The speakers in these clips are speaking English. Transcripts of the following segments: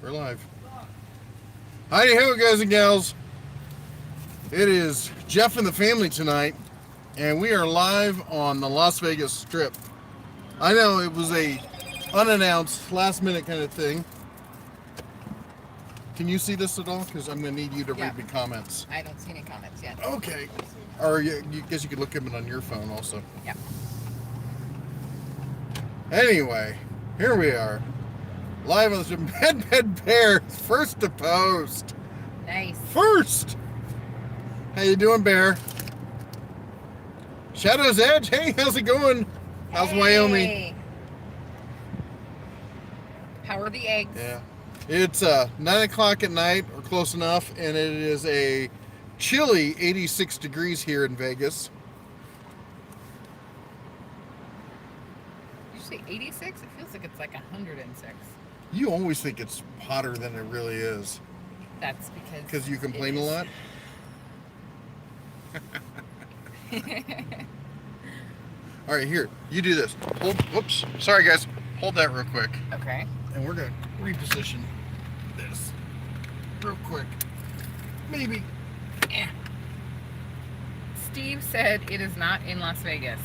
We're live. Howdy ho, guys and gals. It is Jeff and the family tonight, and we are live on the Las Vegas Strip. I know it was a unannounced, last-minute kind of thing. Can you see this at all? Because I'm going to need you to read the comments. I don't see any comments yet. Okay. Or you guess you could look at it on your phone also. Yep. Anyway, here we are. Live on the Strip. Bed Bear, first to post. Nice. First! How you doing, Bear? Shadow's Edge, hey, how's it going? How's Wyoming? How are the eggs? Yeah. It's 9 o'clock at night, or close enough, and it is a chilly 86 degrees here in Vegas. Did you say 86? It feels like it's like 106. You always think it's hotter than it really is. That's because you complain a lot? All right, here, you do this. Hold, whoops, sorry guys. Hold that real quick. Okay. And we're gonna reposition this real quick. Maybe. Steve said it is not in Las Vegas.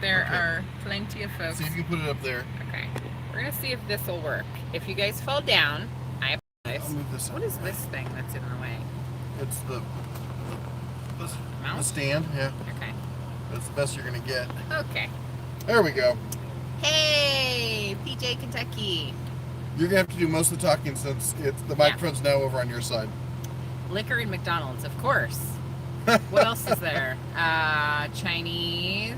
There are plenty of folks. See if you can put it up there. Okay. We're gonna see if this will work. If you guys fall down, I apologize. I'll move this up. What is this thing that's in the way? It's the Mount? stand, yeah. Okay. That's the best you're gonna get. Okay. There we go. Hey, PJ, Kentucky. You're gonna have to do most of the talking since the microphone's now over on your side. Liquor and McDonald's, of course. What else is there? Chinese,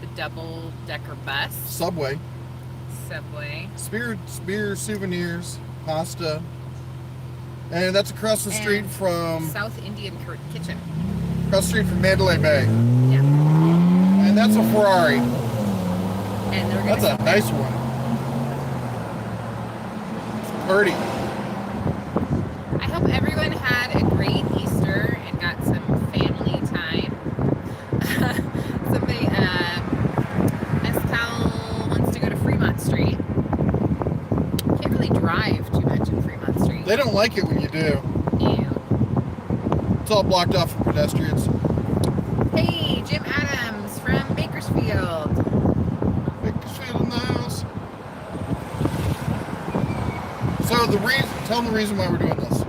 the double-decker bus. Subway. Spear souvenirs, pasta. And that's across the street from South Indian Kitchen. Across the street from Mandalay Bay. Yeah. And that's a Ferrari. And that's a nice one. It's pretty. I hope everyone had a great Easter and got some family time. Somebody, Escal wants to go to Fremont Street. Can't really drive too much in Fremont Street. They don't like it when you do. Ew. It's all blocked off for pedestrians. Hey, Jim Adams from Bakersfield. Bakersfield in the house. So tell them the reason why we're doing this.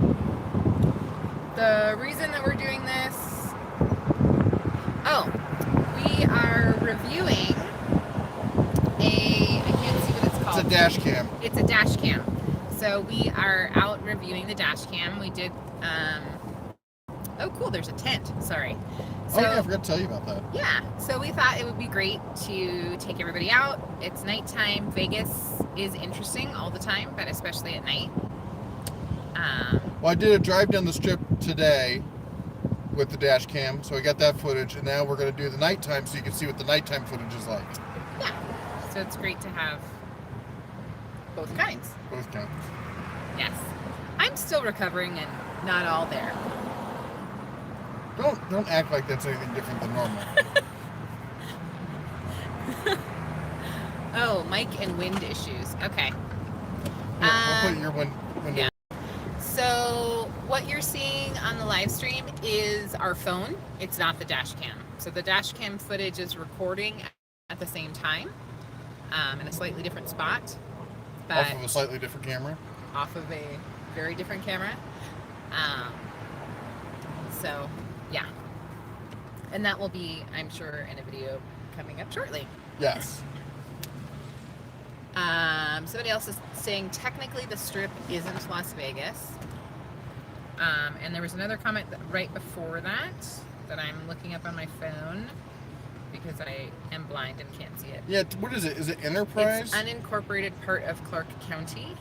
The reason that we're doing this, we are reviewing I can't see what it's called. It's a dash cam. It's a dash cam. So we are out reviewing the dash cam. We did, oh cool, there's a tent, sorry. So, I forgot to tell you about that. Yeah, so we thought it would be great to take everybody out. It's nighttime. Vegas is interesting all the time, but especially at night. Well, I did a drive down the strip today with the dash cam, so I got that footage, and now we're going to do the nighttime so you can see what the nighttime footage is like. Yeah, so it's great to have both kinds. Both kinds. Yes. I'm still recovering and not all there. Don't act like that's anything different than normal. Oh, mic and wind issues. Okay. I'll put your window. Yeah. So what you're seeing on the live stream is our phone. It's not the dash cam. So the dash cam footage is recording at the same time in a slightly different spot. But off of a slightly different camera? Off of a very different camera. So, yeah. And that will be, I'm sure, in a video coming up shortly. Yes. Somebody else is saying technically the Strip isn't Las Vegas. And there was another comment right before that I'm looking up on my phone because I am blind and can't see it. Yeah, what is it? Is it Enterprise? It's unincorporated part of Clark County.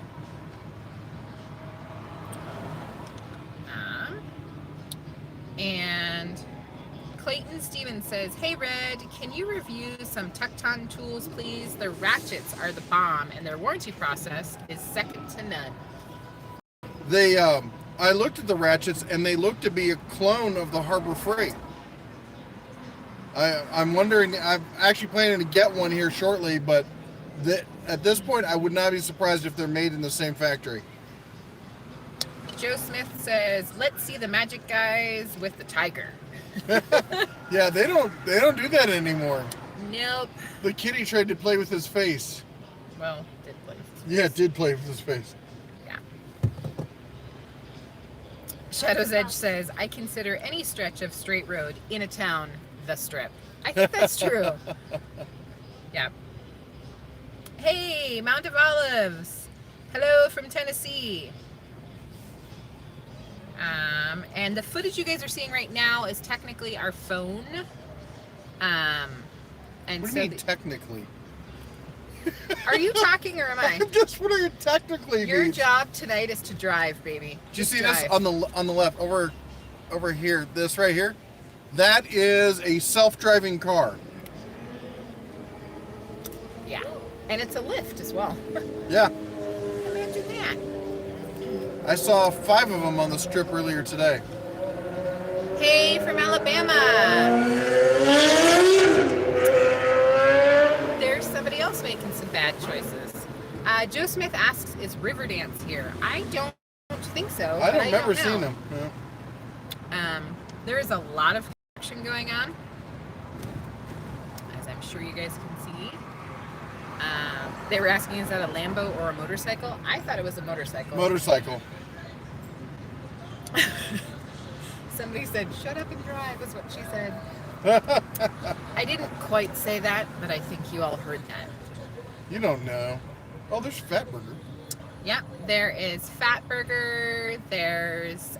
And Clayton Stevens says, hey Red, can you review some Tecton tools, please? Their ratchets are the bomb, and their warranty process is second to none. They, I looked at the ratchets, and they look to be a clone of the Harbor Freight. I'm wondering, I'm actually planning to get one here shortly, but At this point, I would not be surprised if they're made in the same factory. Joe Smith says, "Let's see the magic guys with the tiger." Yeah, they don't do that anymore. Nope. The kitty tried to play with his face. Well, did play. Yeah, it did play with his face. Yeah. Shadow's Edge says, "I consider any stretch of straight road in a town the strip." I think that's true. Yeah. Hey, Mount of Olives. Hello from Tennessee. And the footage you guys are seeing right now is technically our phone. And What do so you mean technically? Are you talking or am I? I'm just wondering technically. Your means. job tonight is to drive, baby. Do you see drive. this on the left over here? This right here, that is a self-driving car. Yeah, and it's a lift as well. Yeah, Imagine that. I saw 5 of them on the strip earlier today. Hey, from Alabama. There's somebody else making some bad choices. Joe Smith asks, "Is Riverdance here?" I don't think so. I don't but remember don't know. seeing them. Yeah. There is a lot of action going on, as I'm sure you guys can see. They were asking, is that a Lambo or a motorcycle? I thought it was a motorcycle. Motorcycle. Somebody said, "Shut up and drive," is what she said. I didn't quite say that, but I think you all heard that. You don't know. Oh, there's Fatburger. Yep, there is Fatburger. There's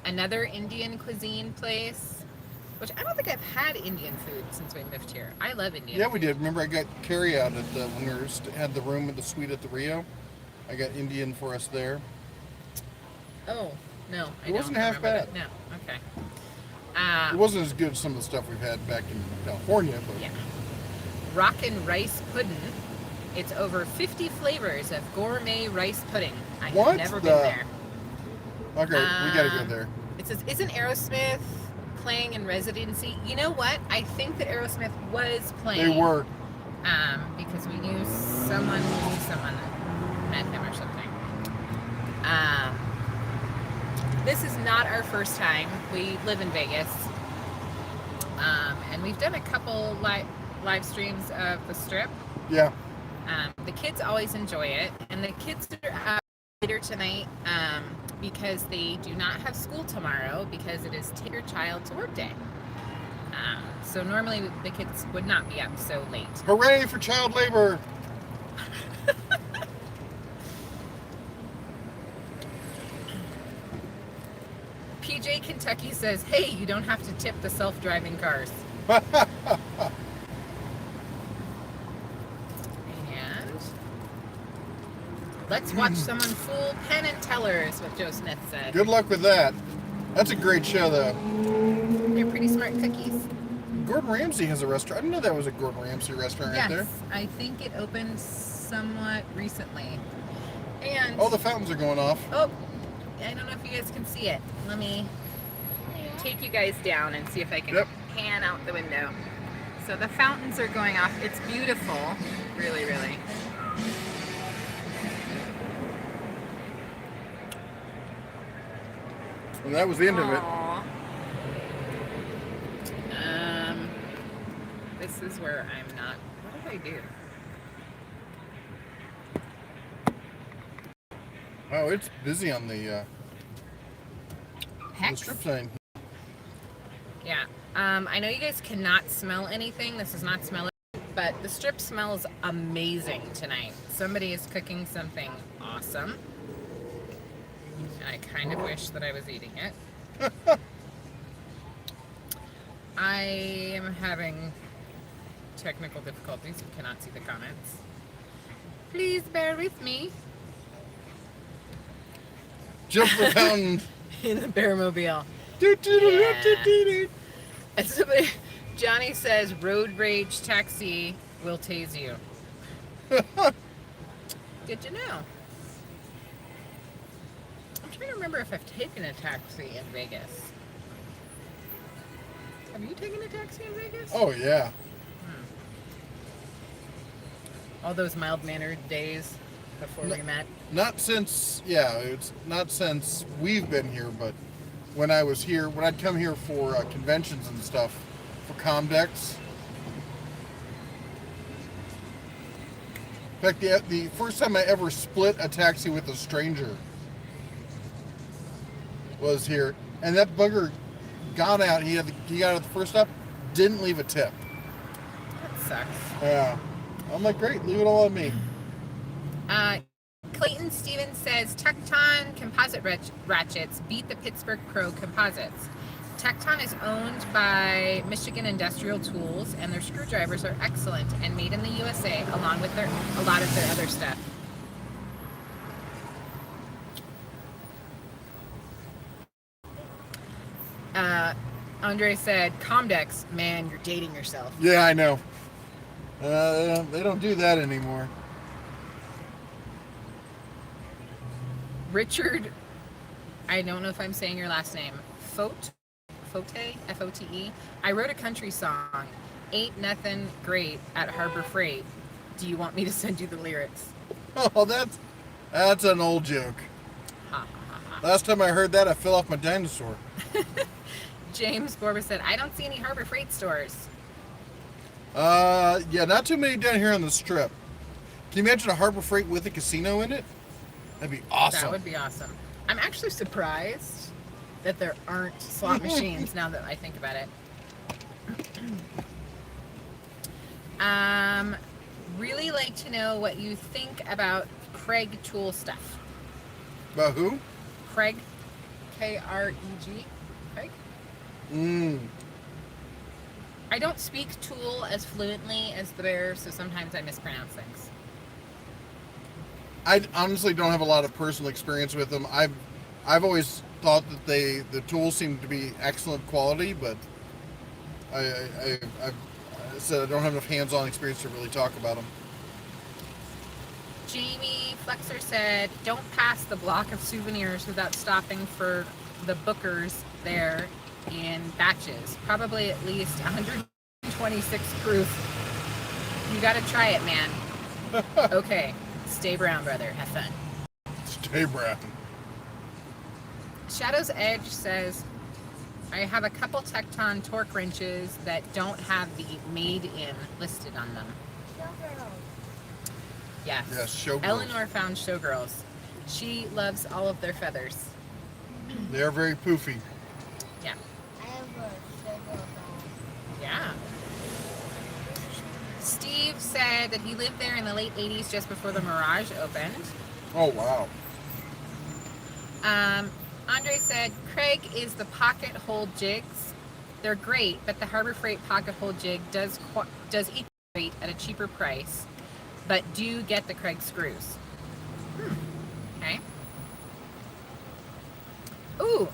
another Indian cuisine place, which I don't think I've had Indian food since we lived here. I love Indian Yeah, food. we did. Remember, I got carry out at when we had the room at the suite at the Rio. I got Indian for us there. Oh, no. It wasn't half bad. No, okay. It wasn't as good as some of the stuff we've had back in California, but Yeah. Rockin' Rice Puddin'. It's over 50 flavors of gourmet rice pudding. I have never been there. Okay, we gotta go there. It says, "Isn't Aerosmith playing in residency?" You know what? I think that Aerosmith was playing. They were. Because we knew someone that met him or something. This is not our first time. We live in Vegas. And we've done a couple live streams of the strip. Yeah. The kids always enjoy it. And the kids are out later tonight because they do not have school tomorrow because it is Take Your Child to Work Day. So normally the kids would not be up so late. Hooray for child labor! PJ Kentucky says, "Hey, you don't have to tip the self-driving cars." And let's watch someone fool Penn and Teller is what Joe Smith said. Good luck with that. That's a great show, though. They're pretty smart cookies. Gordon Ramsay has a restaurant. I didn't know that was a Gordon Ramsay restaurant right there. Yes, I think it opened somewhat recently. And Oh, the fountains are going off. oh, I don't know if you guys can see it. Let me take you guys down and see if I can pan out the window. So the fountains are going off. It's beautiful. Really, really. And that was the end of it. Aw. This is where I'm not. What did I do? Oh, it's busy on the Hex? strip sign. Yeah. I know you guys cannot smell anything. This is not smelling, but the strip smells amazing tonight. Somebody is cooking something awesome. And I kind of wish that I was eating it. I am having technical difficulties. You cannot see the comments. Please bear with me. Jump the fountain. In the Bearmobile. And somebody, Johnny says, "Road rage taxi will tase you." Good to know. I'm trying to remember if I've taken a taxi in Vegas. Have you taken a taxi in Vegas? Oh, yeah. All those mild-mannered days before we met. Not since, it's not since we've been here, but when I was here, when I'd come here for conventions and stuff, for Comdex. In fact, the first time I ever split a taxi with a stranger was here, and that bugger got out. He got out the first stop, didn't leave a tip. That sucks. Yeah, I'm like, great, leave it all on me. Clayton Stevens says Tecton composite ratchets beat the Pittsburgh Pro composites. Tecton is owned by Michigan Industrial Tools, and their screwdrivers are excellent and made in the USA, along with a lot of their other stuff. Andre said, Comdex, man, you're dating yourself. Yeah, I know. They don't do that anymore. Richard, I don't know if I'm saying your last name, Fote, F-O-T-E. I wrote a country song, Ain't Nothing Great at Harbor Freight. Do you want me to send you the lyrics? Oh, that's an old joke. Ha, ha, ha. Last time I heard that, I fell off my dinosaur. James Borba said, I don't see any Harbor Freight stores. Yeah, not too many down here on the strip. Can you imagine a Harbor Freight with a casino in it? That'd be awesome. That would be awesome. I'm actually surprised that there aren't slot machines now that I think about it. Really like to know what you think about Craig tool stuff. About who? Craig, K-R-E-G. Craig? I don't speak tool as fluently as the bear, so sometimes I mispronounce things. I honestly don't have a lot of personal experience with them. I've always thought that the tools seem to be excellent quality, but I said I don't have enough hands-on experience to really talk about them. Jamie Flexer said, don't pass the block of souvenirs without stopping for the bookers there in batches. Probably at least 126 proof. You gotta try it, man. Okay. Stay brown, brother. Have fun. Stay brown. Shadow's Edge says, I have a couple Tecton torque wrenches that don't have the made in listed on them. Showgirls. Yes. Yes, showgirls. Eleanor found Showgirls. She loves all of their feathers. They are very poofy. Yeah. I have a showgirl doll. Yeah. Steve said that he lived there in the late 80s just before the Mirage opened. Oh, wow. Andre said, Craig is the pocket hole jigs. They're great, but the Harbor Freight pocket hole jig does equal weight at a cheaper price, but do get the Craig screws. Okay. Ooh,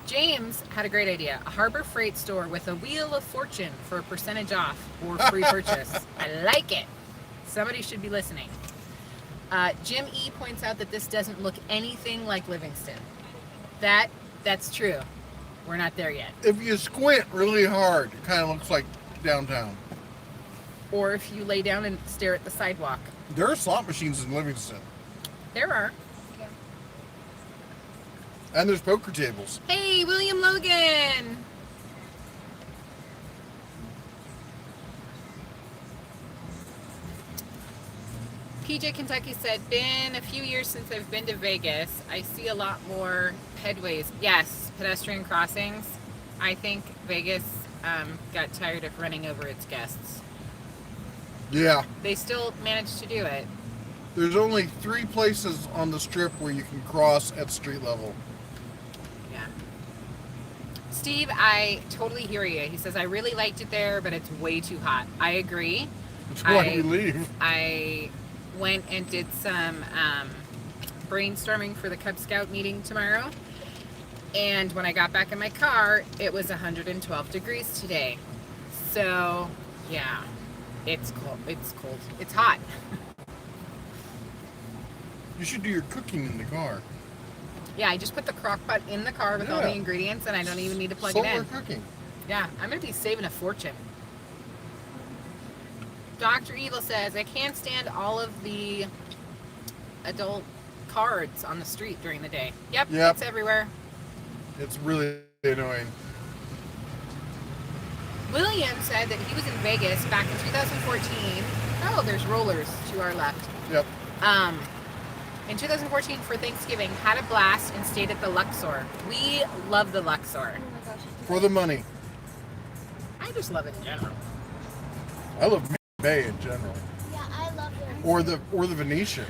James had a great idea. A Harbor Freight store with a Wheel of Fortune for a percentage off or free purchase. I like it. Somebody should be listening. Jim E. points out that this doesn't look anything like Livingston. That's true. We're not there yet. If you squint really hard, it kind of looks like downtown. Or if you lay down and stare at the sidewalk. There are slot machines in Livingston. There are. Yeah. And there's poker tables. Hey, William Logan! PJ Kentucky said, been a few years since I've been to Vegas. I see a lot more pedways. Yes, pedestrian crossings. I think Vegas got tired of running over its guests. Yeah. They still managed to do it. There's only 3 places on the strip where you can cross at street level. Yeah. Steve, I totally hear you. He says, I really liked it there, but it's way too hot. I agree. That's why we leave. I went and did some brainstorming for the Cub Scout meeting tomorrow. And when I got back in my car, it was 112 degrees today. So, yeah, it's cold. It's cold. It's hot. You should do your cooking in the car. Yeah, I just put the crock pot in the car with all the ingredients, and I don't even need to plug it in. Solar cooking. Yeah, I'm going to be saving a fortune. Dr. Evil says, I can't stand all of the adult cards on the street during the day. Yep. It's everywhere. It's really annoying. William said that he was in Vegas back in 2014. Oh, there's rollers to our left. Yep. In 2014 for Thanksgiving, had a blast and stayed at the Luxor. We love the Luxor. Oh my gosh. For the money. I just love it in general. I love Bay in general. Yeah, I love it. Or the Venetian.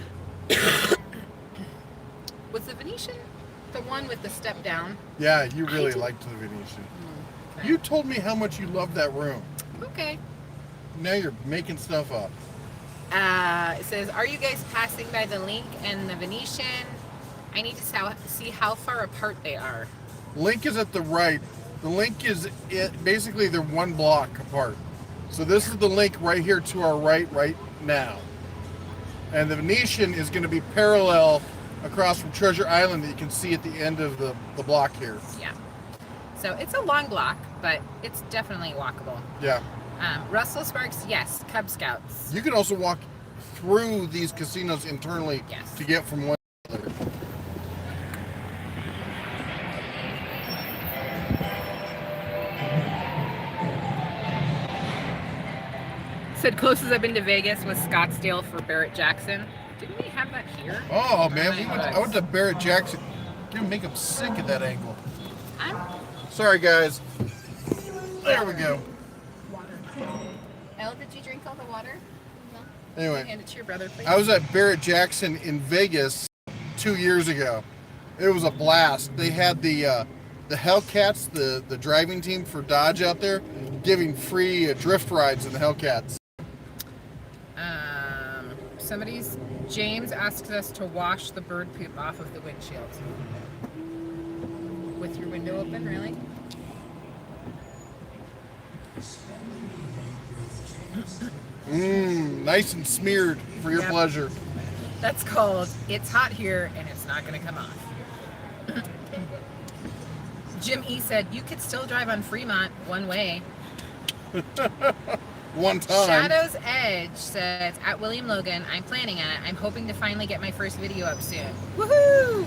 Was the Venetian the one with the step down? Yeah, you really liked the Venetian. Okay. You told me how much you loved that room. Okay. Now you're making stuff up. It says, are you guys passing by the Link and the Venetian? I need to see how far apart they are. Link is at the right. The Link is basically they're one block apart. So this is the Link right here to our right now. And the Venetian is going to be parallel across from Treasure Island that you can see at the end of the block here. Yeah. So it's a long block, but it's definitely walkable. Yeah. Russell Sparks, yes. Cub Scouts. You can also walk through these casinos internally Yes. to get from one to the other. Said closest I've been to Vegas was Scottsdale for Barrett Jackson. Didn't we have that here? Oh man, I I went to Barrett Jackson. Dude, make him sick at that angle. I'm Sorry guys. There we go. Elle, did you drink all the water? Anyway, Hand it to your brother, please. I was at Barrett Jackson in Vegas 2 years ago. It was a blast. They had the Hellcats, the driving team for Dodge out there, giving free drift rides in the Hellcats. James asks us to wash the bird poop off of the windshield. With your window open, really? Nice and smeared for your Yep. pleasure. That's called It's Hot Here and It's Not Gonna Come Off. Jim E said, you could still drive on Fremont one way. One time. Shadow's Edge says, at William Logan, I'm planning it. I'm hoping to finally get my first video up soon. Woohoo!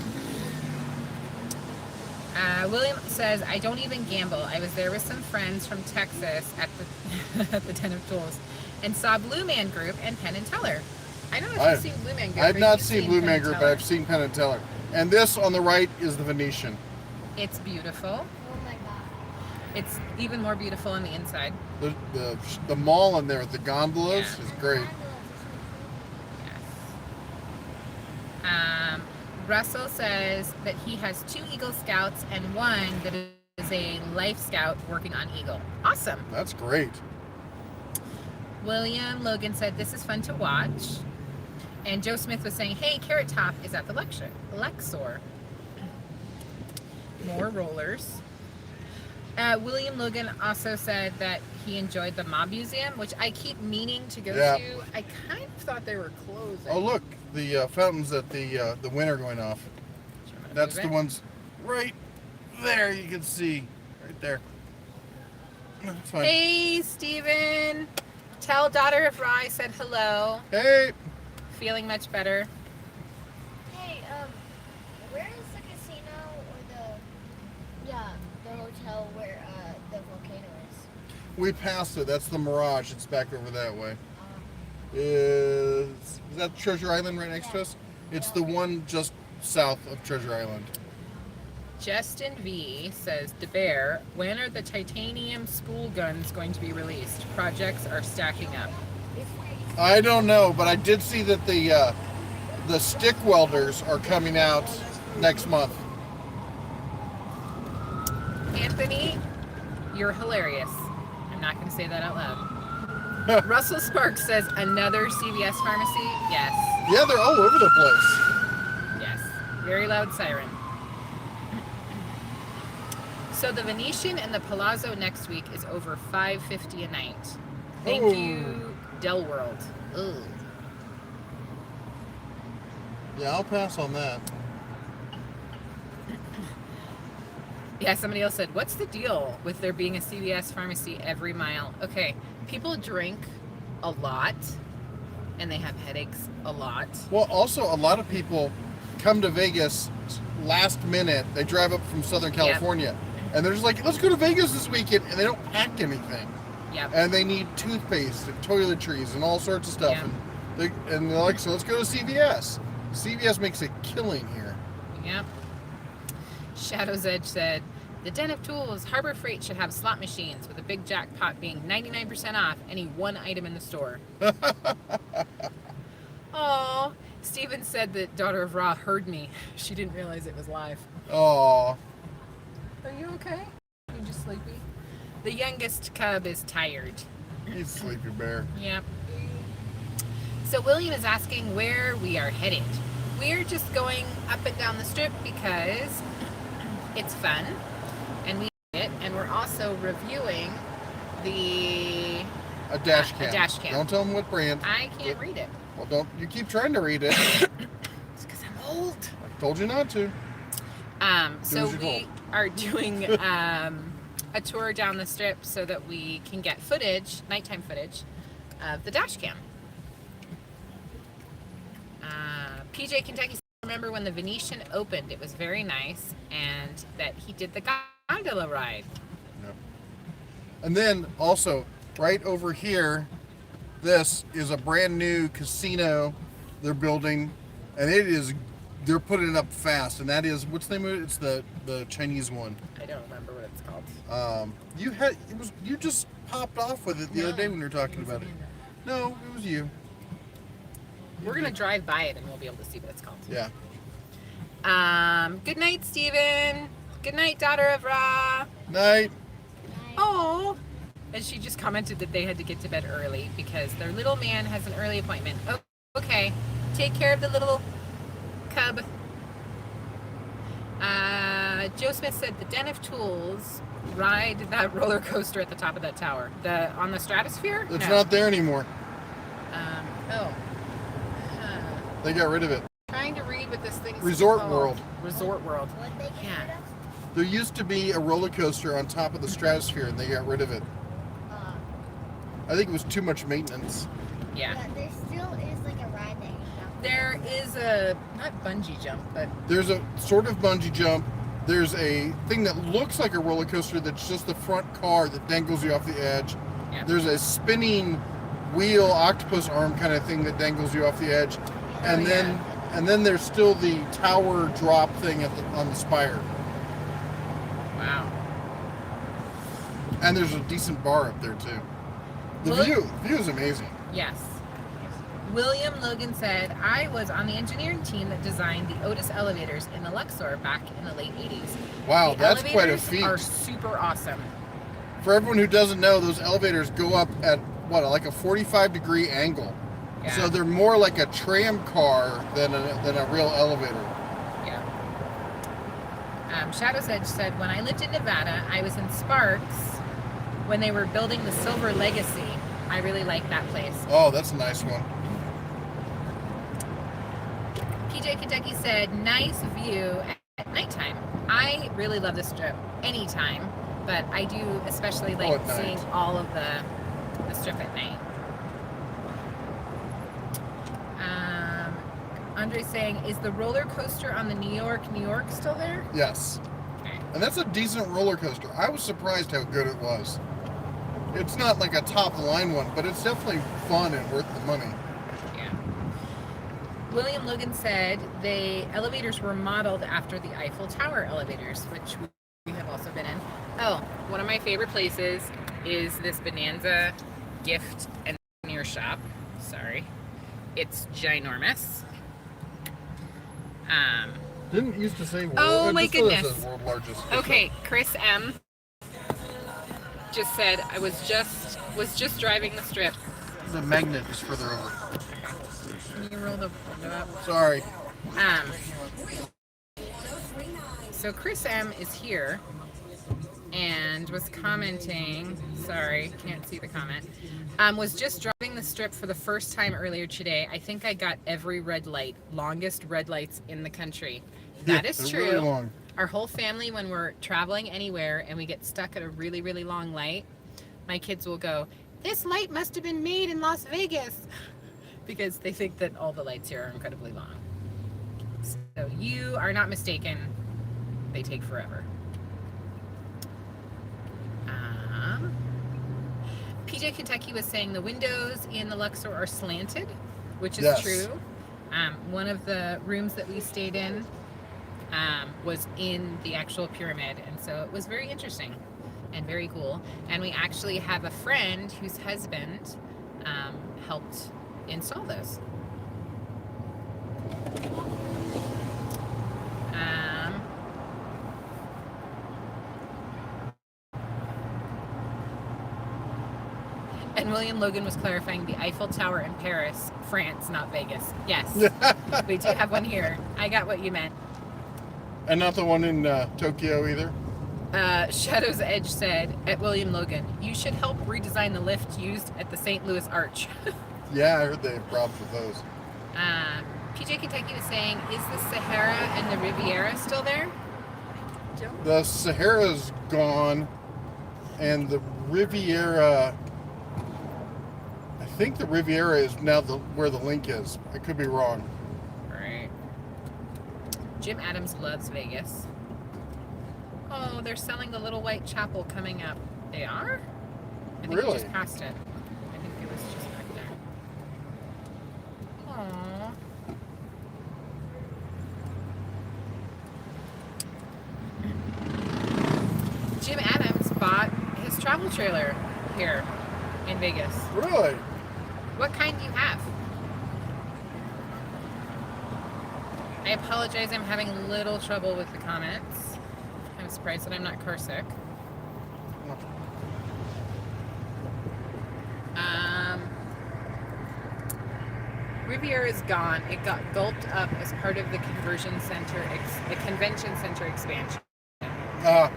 William says, I don't even gamble. I was there with some friends from Texas at the at the Den of Tools and saw Blue Man Group and Penn and Teller. I don't know if you've seen Blue Man Group. I've or not you've seen Blue Penn Man and Group, but Teller. I've seen Penn and Teller. And this on the right is the Venetian. It's beautiful. Oh my god. It's even more beautiful on the inside. The mall in there, the gondolas, Yeah. is great. Russell says that he has 2 Eagle Scouts and one that is a Life Scout working on Eagle. Awesome. That's great. William Logan said this is fun to watch. And Joe Smith was saying, hey, Carrot Top is at the Luxor. More rollers. William Logan also said that he enjoyed the Mob Museum, which I keep meaning to go Yeah. to. I kind of thought they were closing. Oh look, the fountains at the wind are going off. So I'm gonna That's move the it. ones right there. You can see right there. That's fine. Hey, Steven. Tell Daughter of Rye said hello. Hey. Feeling much better. Hey, where is the casino or the hotel where the volcano is? We passed it. That's the Mirage. It's back over that way. Is that Treasure Island right next to us? It's the one just south of Treasure Island. Justin V says, DeBear, when are the titanium spool guns going to be released? Projects are stacking up. I don't know, but I did see that the stick welders are coming out next month. Anthony, you're hilarious. I'm not going to say that out loud. Russell Sparks says, another CVS pharmacy? Yes. Yeah, they're all over the place. Yes. Very loud siren. So the Venetian and the Palazzo next week is over $550 a night. Thank Oh. you, Del World. Ugh. Yeah, I'll pass on that. Yeah, somebody else said, what's the deal with there being a CVS pharmacy every mile? Okay, people drink a lot, and they have headaches a lot. Well, also a lot of people come to Vegas last minute. They drive up from Southern California, and they're just like, let's go to Vegas this weekend, and they don't pack anything. Yep. And they need toothpaste and toiletries and all sorts of stuff. Yeah. And they're like, so let's go to CVS. CVS makes a killing here. Yep. Shadow's Edge said, the Den of Tools, Harbor Freight should have slot machines with a big jackpot being 99% off any one item in the store. Oh, Steven said that Daughter of Ra heard me. She didn't realize it was live. Oh. Are you okay? Are you just sleepy? The youngest cub is tired. He's sleepy bear. Yep. So William is asking where we are headed. We're just going up and down the strip because it's fun, and we like it, and we're also reviewing a dash cam. Don't tell them what brand. I can't read it. Well, don't you keep trying to read it. It's because I'm old. I told you not to. So we are doing a tour down the strip so that we can get footage, nighttime footage, of the dash cam. PJ Kentucky said, remember when the Venetian opened, it was very nice, and that he did the gondola ride. Yep. And then also, right over here, this is a brand new casino they're building, and they're putting it up fast, and that is, what's the name of it? It's the Chinese one. I don't remember what it's called. You just popped off with it the other day when we were talking about it. No, it was you. We're going to drive by it and we'll be able to see what it's called. Yeah. Good night, Steven. Good night, Daughter of Ra. Night. Oh. And she just commented that they had to get to bed early because their little man has an early appointment. Oh, okay. Take care of the little cub. Joe Smith said the Den of Tools ride that roller coaster at the top of that tower. On the Stratosphere? It's not there anymore. Oh. They got rid of it. Trying to read what this thing is Resort called. World. Resort World. What they get rid of? There used to be a roller coaster on top of the Stratosphere, and they got rid of it. I think it was too much maintenance. Yeah. There still is like a ride that you can go. There is a, not bungee jump, but There's a sort of bungee jump. There's a thing that looks like a roller coaster that's just the front car that dangles you off the edge. yeah. There's a spinning wheel octopus arm kind of thing that dangles you off the edge. And then there's still the tower drop thing on the spire. Wow. And there's a decent bar up there too. The view is amazing. Yes. William Logan said, I was on the engineering team that designed the Otis elevators in the Luxor back in the late 80s. Wow, the that's quite a elevators feat. are super awesome. For everyone who doesn't know, those elevators go up at like a 45-degree angle. Yeah. So they're more like a tram car than a real elevator. Yeah. Shadow's Edge said, when I lived in Nevada, I was in Sparks when they were building the Silver Legacy. I really like that place. Oh, that's a nice one. PJ Kentucky said, nice view at nighttime. I really love the strip anytime, but I do especially like at night. seeing all of the strip at night. Andre's saying, is the roller coaster on the New York still there? Yes. Okay. And that's a decent roller coaster. I was surprised how good it was. It's not like a top-of-the-line one, but it's definitely fun and worth the money. Yeah. William Logan said the elevators were modeled after the Eiffel Tower elevators, which we have also been in. Oh, one of my favorite places is this Bonanza gift and souvenir shop. Sorry. It's ginormous. Didn't it used to say world? Oh my goodness. Says world largest. Okay, Chris M. just said I was just driving the strip. The magnet is further over. Can you roll the window up? Sorry. So Chris M is here and was commenting, sorry, can't see the comment, was just driving the strip for the first time earlier today. I think I got every red light, longest red lights in the country. That is true. Really long. Our whole family, when we're traveling anywhere and we get stuck at a really, really long light, my kids will go, This light must have been made in Las Vegas. Because they think that all the lights here are incredibly long. So you are not mistaken. They take forever. PJ Kentucky was saying the windows in the Luxor are slanted, which is true. One of the rooms that we stayed in was in the actual pyramid, and so it was very interesting and very cool. And we actually have a friend whose husband helped install those. And William Logan was clarifying the Eiffel Tower in Paris, France, not Vegas. Yes, we do have one here. I got what you meant. And not the one in Tokyo either? Shadow's Edge said, at William Logan, you should help redesign the lift used at the St. Louis Arch. Yeah, I heard they have problems with those. PJ Kentucky was saying, is the Sahara and the Riviera still there? Joe? The Sahara's gone, and the Riviera... I think the Riviera is now where the link is. I could be wrong. Right. Jim Adams loves Vegas. Oh, they're selling the Little White Chapel coming up. They are? I think we just passed it. I think it was just back there. Aww. Jim Adams bought his travel trailer here in Vegas. Really? What kind do you have? I apologize, I'm having a little trouble with the comments. I'm surprised that I'm not car sick. Riviera is gone. It got gulped up as part of the convention center expansion. Yeah.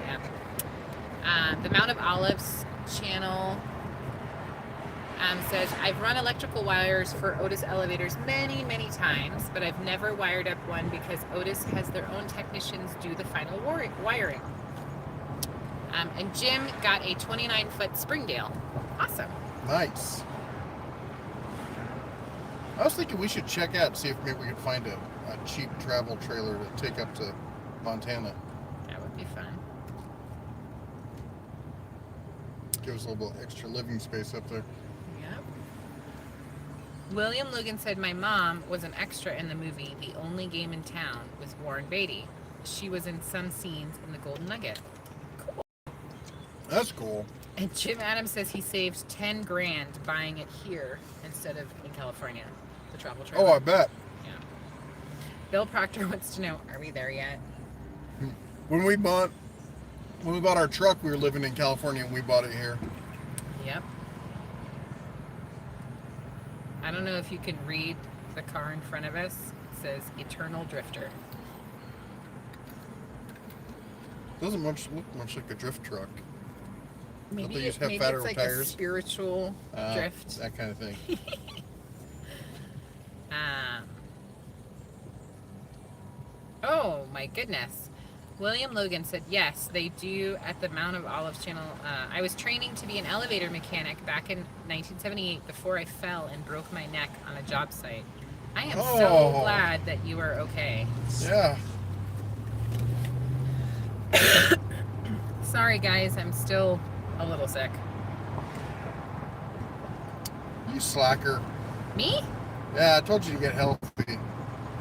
The Mount of Olives channel says, I've run electrical wires for Otis elevators many, many times, but I've never wired up one because Otis has their own technicians do the final wiring. And Jim got a 29-foot Springdale. Awesome. Nice. I was thinking we should check out and see if maybe we could find a cheap travel trailer to take up to Montana. That would be fun. Give us a little bit extra living space up there. Yep. William Logan said, my mom was an extra in the movie The Only Game in Town with Warren Beatty. She was in some scenes in The Golden Nugget. Cool. That's cool. And Jim Adams says he saved 10 grand buying it here instead of in California. The travel trailer. Oh, I bet. Yeah. Bill Proctor wants to know, are we there yet? When we bought our truck, we were living in California and we bought it here. Yep. I don't know if you can read the car in front of us. It says Eternal Drifter. Doesn't look much like a drift truck. Maybe, they just have fatter it's like tires? a spiritual drift. That kind of thing. Oh my goodness. William Logan said, yes, they do at the Mount of Olives channel. I was training to be an elevator mechanic back in 1978 before I fell and broke my neck on a job site. I am so glad that you are okay. Yeah. Sorry guys, I'm still a little sick. You slacker. Me? Yeah, I told you to get healthy.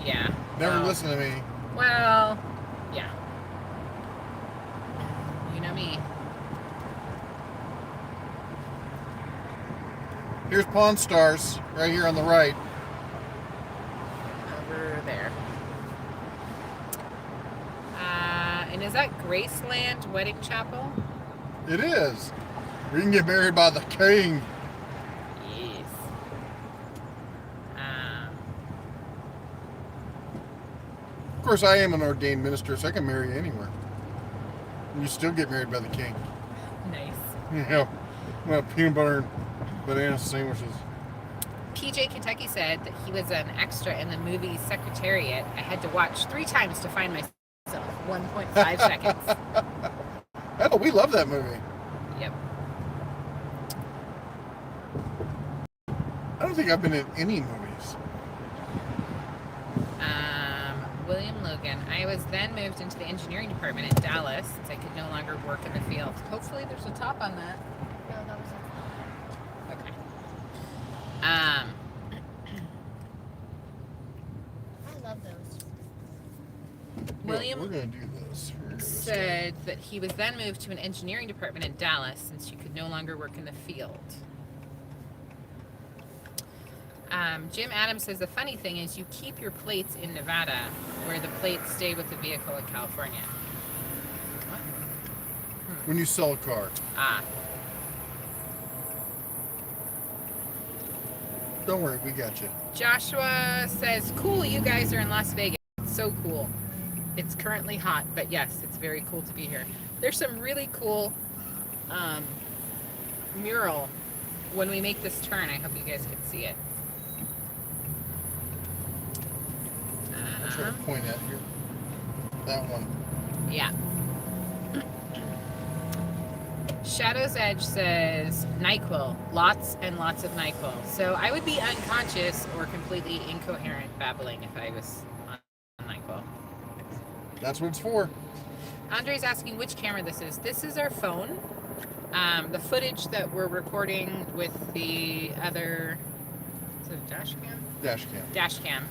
Yeah. Never listen to me. Well, yeah. You know me. Here's Pawn Stars, right here on the right. Over there. And is that Graceland Wedding Chapel? It is. We can get married by the king. Yes. Of course, I am an ordained minister, so I can marry anywhere. And you still get married by the king. Nice. Yeah. Well, peanut butter and banana sandwiches. PJ Kentucky said that he was an extra in the movie Secretariat. I had to watch 3 times to find myself. 1.5 seconds. Oh, we love that movie. Yep. don't think I've been in any movies. William Logan. I was then moved into the engineering department in Dallas since I could no longer work in the field. Hopefully there's a top on that. No, that was Okay. I love those. William We're going to do this. said that he was then moved to an engineering department in Dallas since you could no longer work in the field. Jim Adams says the funny thing is you keep your plates in Nevada where the plates stay with the vehicle in California. What? When you sell a car. Ah. Don't worry, we got you. Joshua says, cool, you guys are in Las Vegas. So cool. It's currently hot, but yes, it's very cool to be here. There's some really cool mural when we make this turn. I hope you guys can see it. I'll try to point at here. That one. Yeah. Shadow's Edge says NyQuil. Lots and lots of NyQuil. So I would be unconscious or completely incoherent babbling if I was on NyQuil. That's what it's for. Andre's asking which camera this is. This is our phone. The footage that we're recording with the other... Is it a dash cam? Dash cam. Dash cam.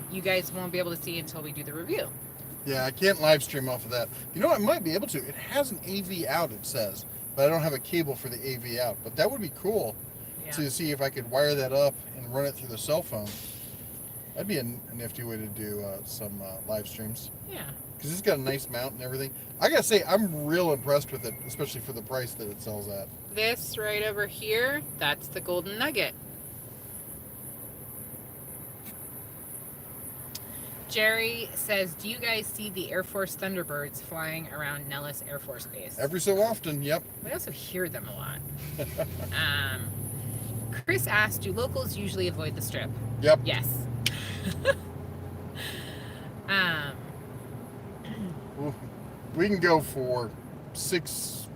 You guys won't be able to see until we do the review. Yeah, I can't live stream off of that. You know, I might be able to. It has an AV out, it says, but I don't have a cable for the AV out. But that would be cool to see if I could wire that up and run it through the cell phone. That'd be a nifty way to do some live streams. Yeah. Because it's got a nice mount and everything. I gotta say, I'm real impressed with it, especially for the price that it sells at. This right over here, that's the Golden Nugget. Jerry says, do you guys see the Air Force Thunderbirds flying around Nellis Air Force Base? Every so often, yep. We also hear them a lot. Chris asked, do locals usually avoid the strip? Yep. Yes. We can go for 6,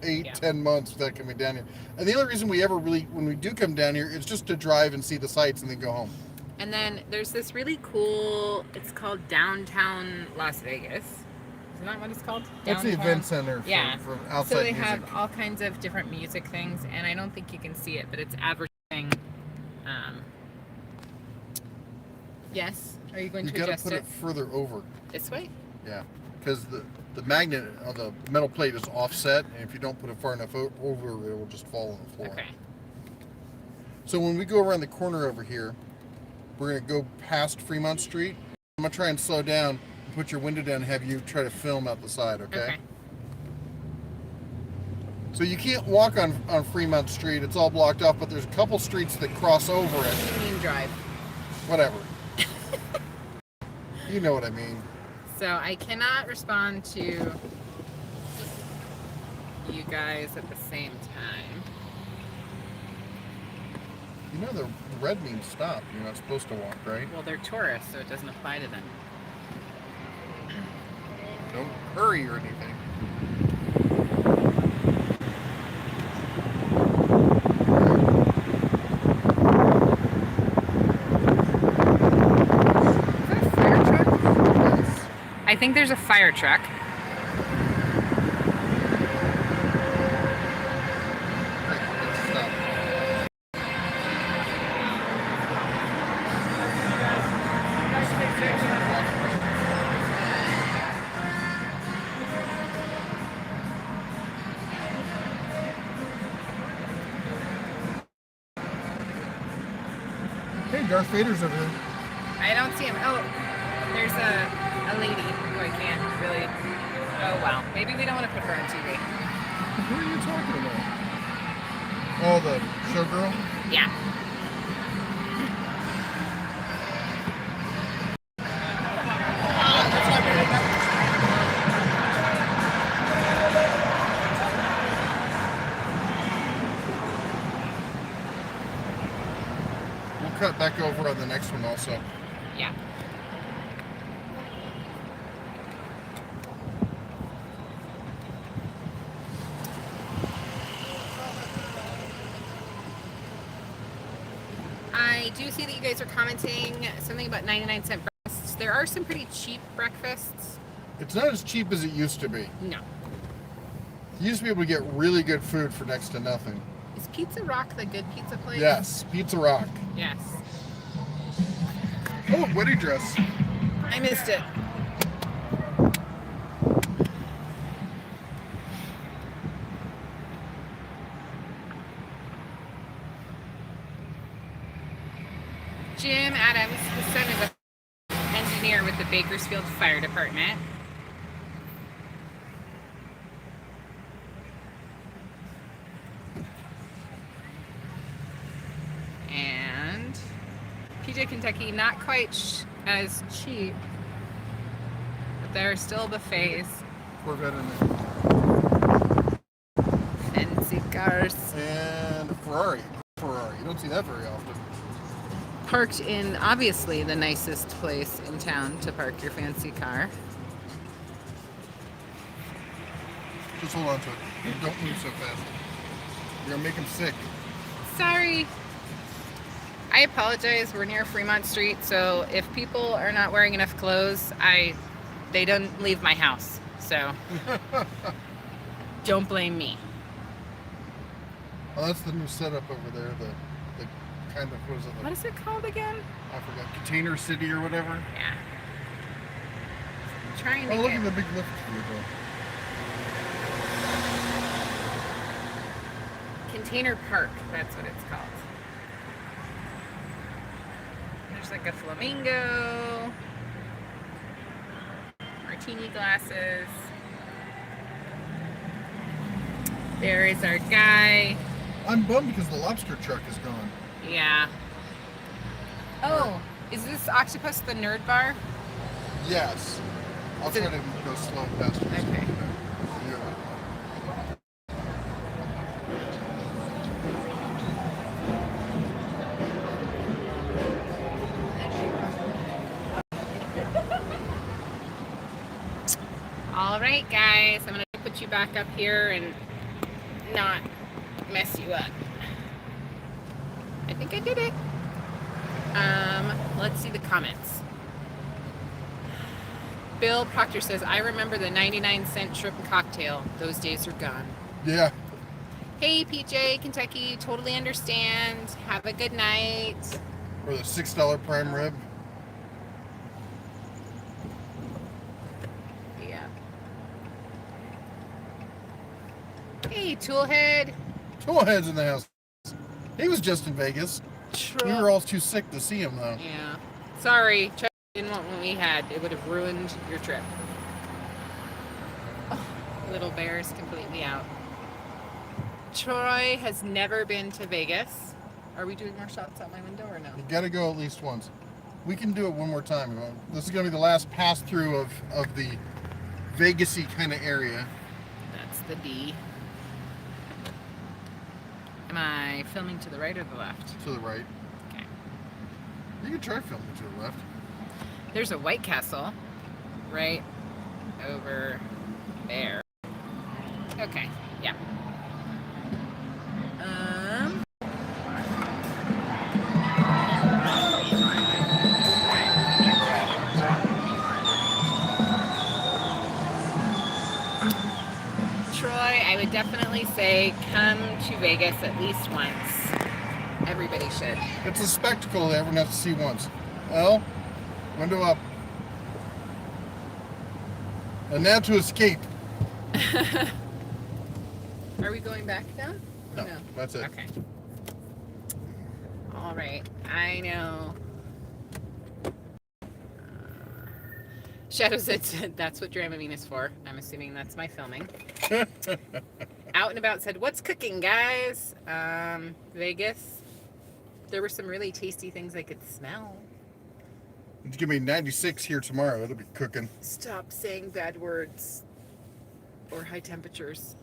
8, 10 months without coming down here. And the only reason we ever really, when we do come down here, it's just to drive and see the sights and then go home. And then there's this really cool, it's called Downtown Las Vegas. Isn't that what it's called? That's the event center for, yeah. for outside So they music. have all kinds of different music things, and I don't think you can see it, but it's advertising. Yes? Are you going to adjust You gotta put it further over. This way? Yeah, because the magnet on the metal plate is offset, and if you don't put it far enough over, it will just fall on the floor. Okay. So when we go around the corner over here, we're going to go past Fremont Street. I'm going to try and slow down and put your window down and have you try to film out the side, okay? Okay. So you can't walk on Fremont Street. It's all blocked off, but there's a couple streets that cross over it. Clean drive. Whatever. You know what I mean. So I cannot respond to you guys at the same time. You know the red means stop. You're not supposed to walk, right? Well, they're tourists, so it doesn't apply to them. Don't hurry or anything. I think there's a fire truck. Hey, Darth Vader's over there. I don't see him. Oh, there's a lady who I can't really... Oh, wow. Maybe we don't want to put her on TV. Who are you talking about? Oh, the showgirl? Yeah. We'll cut back over on the next one also. Yeah. do see that you guys are commenting something about 99-cent breakfasts. There are some pretty cheap breakfasts. It's not as cheap as it used to be. No. You used to be able to get really good food for next to nothing. Is Pizza Rock the good pizza place? Yes, Pizza Rock. Yes. Oh, wedding dress. I missed it. Jim Adams, his son is an engineer with the Bakersfield Fire Department. And PJ Kentucky, not quite as cheap, but there are still buffets. Corvette in there. Fancy cars. And a Ferrari. You don't see that very often. Parked in, obviously, the nicest place in town to park your fancy car. Just hold on to it. Don't move so fast. You're going to make him sick. Sorry. I apologize. We're near Fremont Street, so if people are not wearing enough clothes, they don't leave my house. So don't blame me. Oh, that's the new setup over there. The kind of, what is it? What is it called again? I forgot. Container City or whatever. Yeah. I'm trying to Oh, look get... at the big lift vehicle. Container Park, that's what it's called. There's like a flamingo, martini glasses. There is our guy. I'm bummed because the lobster truck is gone. Yeah. Oh, is this Octopus the Nerd Bar? Yes. I'll try to go slow past you. Okay. Yeah. All right, guys, I'm going to put you back up here and not mess you up. I think I did it. Let's see the comments. Bill Proctor says, I remember the 99-cent shrimp cocktail. Those days are gone. Yeah. Hey, PJ, Kentucky, totally understand. Have a good night. Or the $6 prime rib. Yeah. Hey, Toolhead. Toolhead's in the house. He was just in Vegas. We were all too sick to see him, though. Yeah. Sorry, Chuck didn't want what we had. It would have ruined your trip. Oh, little bear's completely out. Troy has never been to Vegas. Are we doing more shots out my window or no? You gotta go at least once. We can do it one more time. This is gonna be the last pass through of the Vegas-y kind of area. That's the D. Am I filming to the right or the left? To the right. Okay. You can try filming to the left. There's a White Castle right over there. Okay, yeah. Troy, I would definitely say come to Vegas at least once. Everybody should. It's a spectacle that everyone has to see once. Well, window up. And now to escape. Are we going back now? No, that's it. Okay. All right. I know. Shadow said that's what Dramamine is for. I'm assuming that's my filming. Out and About said, what's cooking, guys? Vegas. There were some really tasty things I could smell. It's gonna be 96 here tomorrow. It'll be cooking. Stop saying bad words or high temperatures.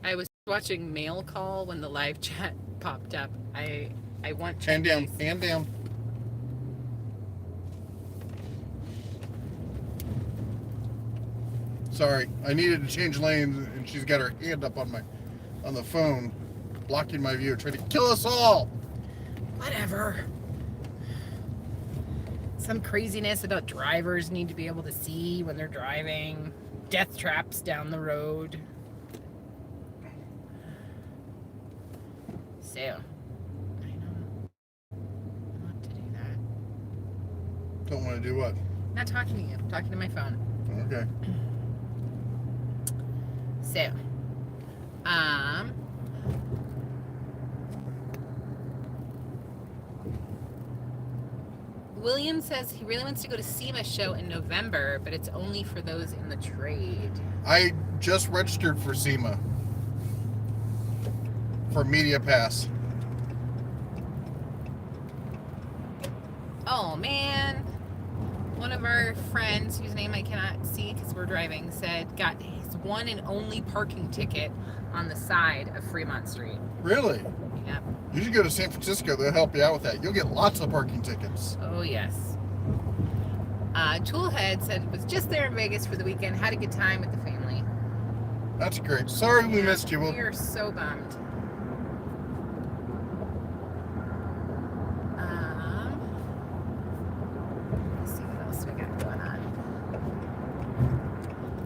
I was watching Mail Call when the live chat popped up. I want Hand down, Chinese. hand down. Sorry, I needed to change lanes, and she's got her hand up on the phone. blocking my view, trying to kill us all. Whatever. Some craziness about drivers need to be able to see when they're driving. Death traps down the road. So, I don't want to do that. Don't want to do what? Not talking to you. I'm talking to my phone. Okay. So, William says he really wants to go to SEMA show in November, but it's only for those in the trade. I just registered for SEMA. For Media Pass. Oh, man. One of our friends, whose name I cannot see because we're driving, said got his one and only parking ticket on the side of Fremont Street. Really? Yep. You should go to San Francisco. They'll help you out with that. You'll get lots of parking tickets. Oh, yes. Toolhead said it was just there in Vegas for the weekend. Had a good time with the family. That's great. Sorry we missed you. We are so bummed. Let's see what else we got going on.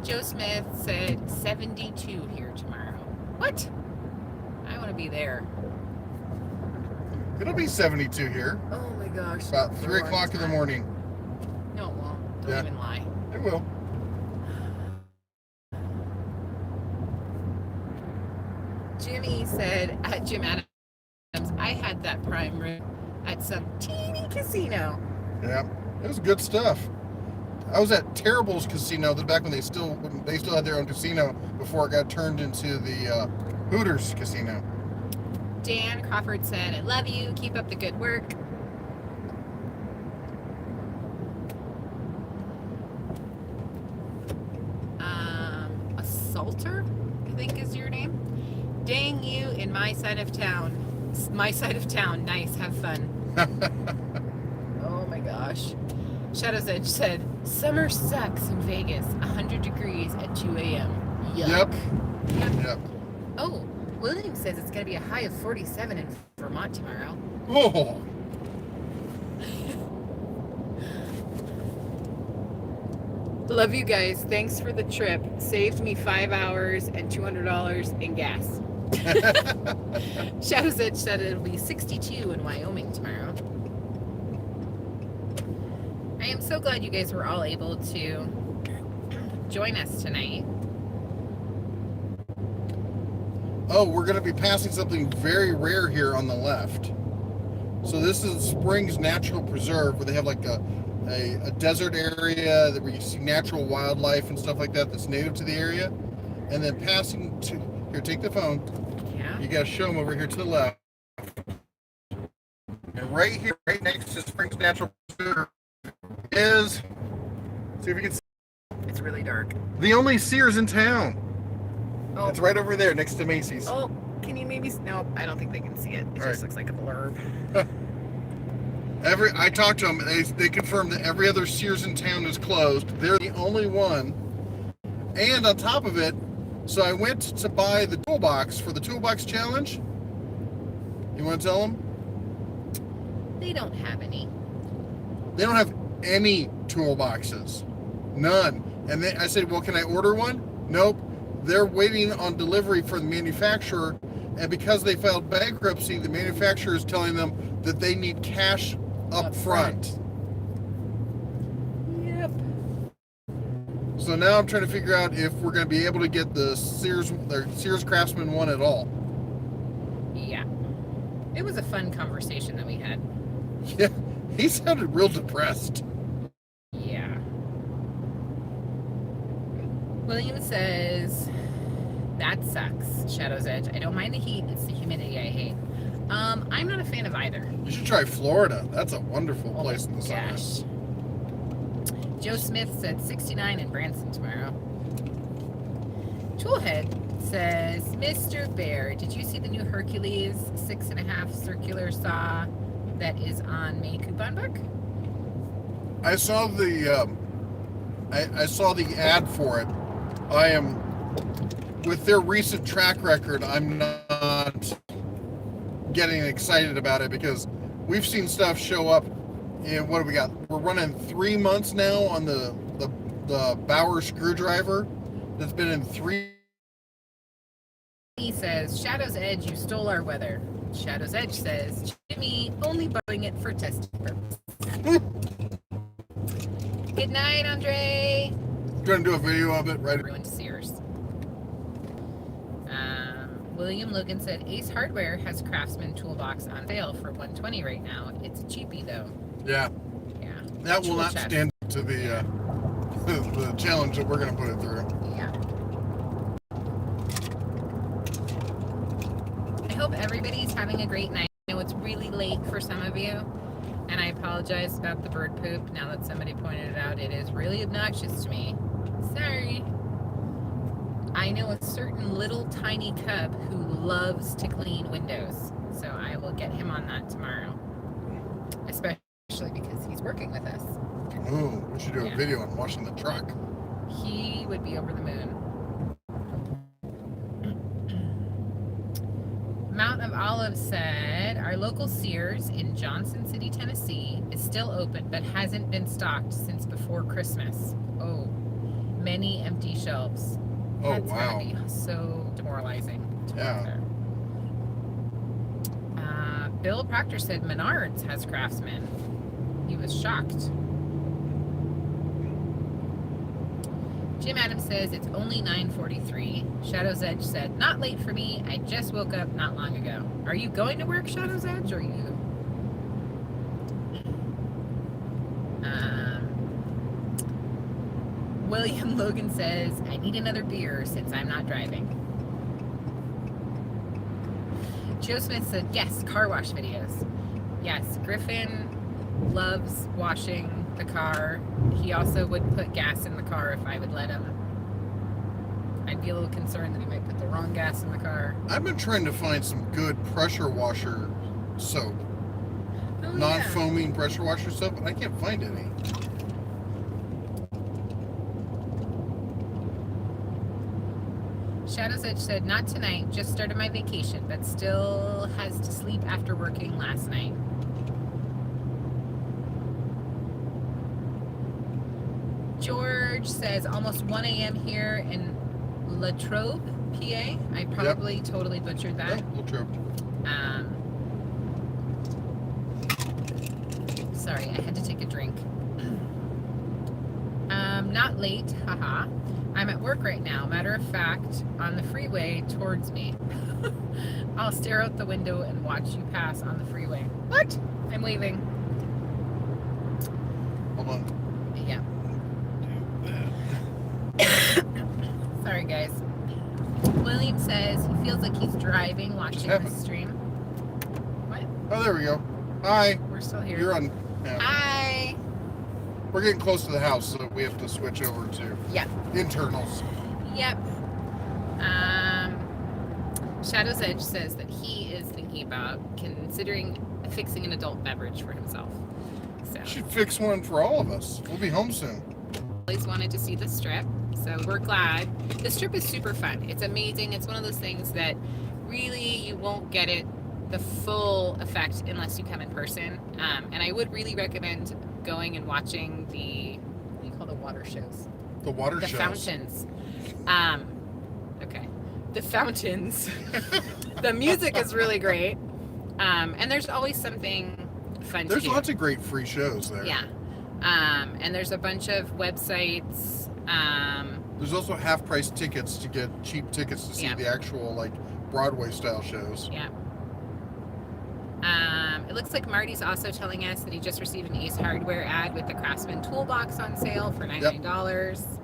Joe Smith said 72 here tomorrow. What? I want to be there. It'll be 72 here. Oh my gosh. About 3 o'clock in the morning. No, it won't. Don't Yeah. even lie. It will. Jimmy said, Jim Adams, I had that prime room at some teeny casino. Yeah. It was good stuff. I was at Terrible's Casino back when they still had their own casino before it got turned into the Hooters Casino. Dan Crawford said, I love you. Keep up the good work. Assaulter, I think is your name. Dang you in my side of town. My side of town. Nice. Have fun. Oh my gosh. Shadow's Edge said, summer sucks in Vegas. 100 degrees at 2 a.m. Yuck. Yep. Oh, William says it's going to be a high of 47 in Vermont tomorrow. Oh. Love you guys. Thanks for the trip. Saved me 5 hours and $200 in gas. Shadow's Edge said it'll be 62 in Wyoming tomorrow. I am so glad you guys were all able to join us tonight. Oh, we're going to be passing something very rare here on the left. So this is Springs Natural Preserve, where they have like a desert area where you see natural wildlife and stuff like that that's native to the area. And then passing to, here, take the phone. Yeah. You got to show them over here to the left. And right here, right next to Springs Natural Preserve is, see if you can see, It's really dark. the only Sears in town. Oh. It's right over there next to Macy's. Oh, can you maybe? No, I don't think they can see it. It just looks like a blurb. I talked to them. They confirmed that every other Sears in town is closed. They're the only one. And on top of it, so I went to buy the toolbox for the toolbox challenge. You want to tell them? They don't have any. They don't have any toolboxes. None. And I said, well, can I order one? Nope. They're waiting on delivery for the manufacturer. And because they filed bankruptcy, the manufacturer is telling them that they need cash up front. Yep. So now I'm trying to figure out if we're going to be able to get the Sears Craftsman one at all. Yeah. It was a fun conversation that we had. Yeah, he sounded real depressed. Yeah. William says, that sucks, Shadow's Edge. I don't mind the heat, it's the humidity I hate. I'm not a fan of either. You should try Florida. That's a wonderful place in the summer. Gosh. Joe Smith said 69 in Branson tomorrow. Toolhead says, Mr. Bear, did you see the new Hercules 6.5 circular saw that is on May coupon book? I saw the I saw the ad for it. I am, with their recent track record, I'm not getting excited about it because we've seen stuff show up. And what do we got? We're running 3 months now on the Bauer screwdriver that's been in 3. He says, Shadow's Edge, you stole our weather. Shadow's Edge says, Jimmy, only borrowing it for testing purposes. Good night, Andre. Gonna do a video of it right. Ruined Sears. William Logan said, Ace Hardware has Craftsman Toolbox on sale for $120 right now. It's a cheapie, though. Yeah. Yeah. That will Tool not chest. stand to the the challenge that we're gonna put it through. Yeah. I hope everybody's having a great night. I know it's really late for some of you, and I apologize about the bird poop. Now that somebody pointed it out, it is really obnoxious to me. Sorry. I know a certain little tiny cub who loves to clean windows, so I will get him on that tomorrow, especially because he's working with us. Ooh, we should do a Yeah. video on washing the truck. He would be over the moon. Mount of Olives said, our local Sears in Johnson City, Tennessee is still open but hasn't been stocked since before Christmas. Oh, many empty shelves. Oh, That's wow. gonna be so demoralizing. to work Yeah. there. Bill Proctor said Menards has Craftsman. He was shocked. Jim Adams says it's only 9:43. Shadow's Edge said, not late for me. I just woke up not long ago. Are you going to work, Shadow's Edge, or are you? William Logan says, I need another beer since I'm not driving. Joe Smith said, yes, car wash videos. Yes, Griffin loves washing the car. He also would put gas in the car if I would let him. I'd be a little concerned that he might put the wrong gas in the car. I've been trying to find some good pressure washer soap. Oh, Non-foaming pressure washer soap, but I can't find any. Shadow's Edge said, not tonight, just started my vacation, but still has to sleep after working last night. George says, almost 1 a.m. here in Latrobe, PA. I probably totally butchered that. Yeah, little trip. Sorry, I had to take a drink. Not late, haha. I'm at work right now. Matter of fact, on the freeway towards me. I'll stare out the window and watch you pass on the freeway. What? I'm waving. Hold on. Yeah. Sorry, guys. William says he feels like he's driving, watching the happened? stream. What? Oh, there we go. Hi. We're still here. You're on. Yeah. Hi. We're getting close to the house, so we have to switch over to Yeah. internals. Yep. Shadow's Edge says that he is thinking about considering fixing an adult beverage for himself. So Should fix one for all of us. We'll be home soon. always wanted to see the strip, so we're glad. The strip is super fun. It's amazing. It's one of those things that really you won't get it the full effect unless you come in person. And I would really recommend going and watching the, what do you call the water shows? The water The shows. fountains. Okay. The fountains. The music is really great. And there's always something fun There's to do. lots of great free shows there. Yeah. And there's a bunch of websites. There's also half-price tickets to get cheap tickets to see Yeah. the actual like Broadway-style shows. Yeah. It looks like Marty's also telling us that he just received an Ace Hardware ad with the Craftsman Toolbox on sale for $99.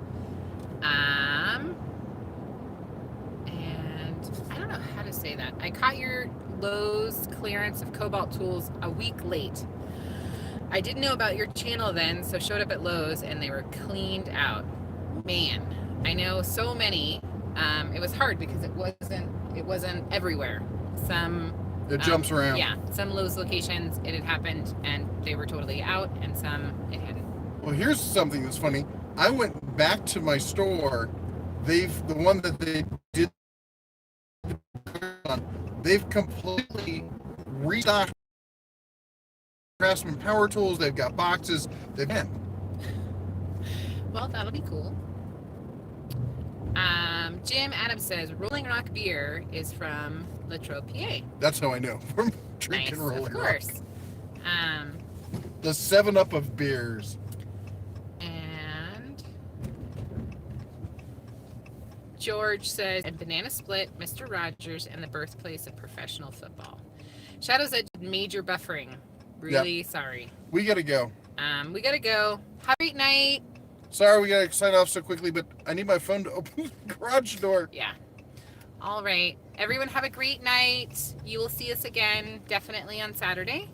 And I don't know how to say that. I caught your Lowe's clearance of Cobalt tools a week late. I didn't know about your channel then, so showed up at Lowe's and they were cleaned out. Man, I know so many. It was hard because it wasn't everywhere. Some It jumps around. Yeah, some Lowe's locations it had happened and they were totally out, and some it hadn't. Well, here's something that's funny. I went back to my store. The one that they did on, they've completely restock Craftsman power tools. They've got boxes. Well, that'll be cool. Jim Adams says Rolling Rock beer is from Latrobe, PA. That's how I know. From drinking Nice, Rolling of course. Rock. The 7-Up of beers. And George says, and Banana Split, Mr. Rogers, and the birthplace of professional football. Shadows Edge major buffering. Really sorry. We gotta go. We gotta go. Have a great night. Sorry we gotta sign off so quickly, but I need my phone to open the garage door. Yeah. All right. Everyone have a great night. You will see us again definitely on Saturday.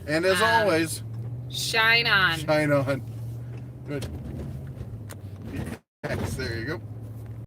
And as always, shine on. shine on. Good. Yes, there you go.